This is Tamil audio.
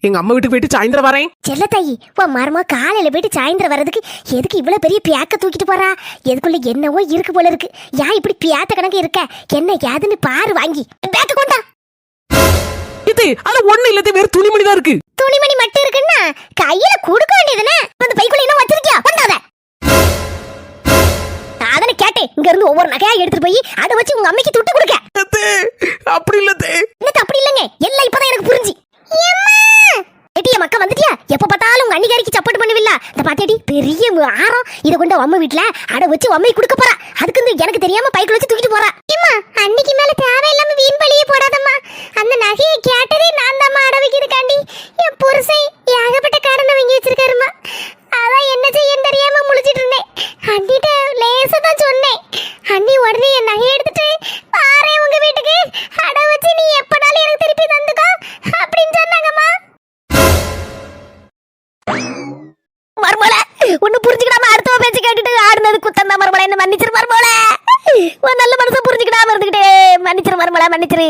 எங்க அம்மா வீட்டுக்கு போயிட்டு சாயந்தரம் வரேன். செல்லத்தாயி, உன் மரமா காலையில போயிட்டு சாயந்தரம் வர்றதுக்கு எதுக்கு இவ்வளவு பெரிய பியாக்க தூக்கிட்டு போறா? எதுக்குள்ள என்னவோ இருக்கு போல இருக்கு. ஏன் இப்படி பியாத்த கணக்கு இருக்க? என்ன ஏதுன்னு பாரு, வாங்கி பேக்க கொண்டா. ஆனா ஒண்ணு இல்ல, வேற துணிமணி தான் இருக்கு. துணிமணி மட்டும் இருக்குன்னா கையில கொடுக்க வேண்டியதுனே. அந்த பைக்குள்ள என்ன வச்சிருக்கியா? கொண்டாத. அதனை கேட்டேன். இங்க இருந்து ஒவ்வொரு நகையா எடுத்துட்டு போய் அதை வச்சு உங்க அம்மைக்கு துட்டு கொடுக்க. அப்படி இல்ல என்னது அப்படி இல்லங்க, எல்லாம் இப்பதான் எனக்கு புரிஞ்சு. எட்டிய மக்கா வந்துட்டியா? எப்ப பார்த்தாலும் உங்க அண்ணிகாரிக்கு சப்போர்ட் பண்ணுவில்ல. இந்த பாத்தியடி பெரிய ஆரம், இத கொண்டு அம்மா வீட்ல அட வச்சு அம்மை கொடுக்க போறா. அதுக்கு எனக்கு தெரியாம பைக்குல வச்சு தூக்கிட்டு போறா. அம்மா, அன்னைக்கு மேல தேவையில்லாம வீண் பழியே போடாதம்மா. அந்த நகையை கேட்டதே நான் தான் அட வைக்கிறதுக்காண்டி. என் புருஷன் ஏகப்பட்ட கடனை வாங்கி வச்சிருக்காருமா. அதான் என்ன செய்யன்னு தெரியாம முழிச்சிட்டு இருந்தேன். அண்ணிட்ட லேசா தான் சொன்னேன். அண்ணி உடனே என் நகையை எடுத்துட்டு பாரு உங்க வீட்டுக்கு அட வச்சு நீ எப்பனாலும் எனக்கு திருப்பி தந்துக்கோ அப்படின்னு சொன்னாங்கம்மா. மர்மல ஒண்ணு புரிஞ்சுக்கிடாம அடுத்தவ பேச்சு கேட்டுட்டு ஆடுனது குத்தம் தான். மர்மல என்ன மன்னிச்சிரு மர்மல. ஒரு நல்ல மனசை புரிஞ்சுக்கிடாம இருந்துகிட்டே மன்னிச்சிரு மர்மல, மன்னிச்சிரு.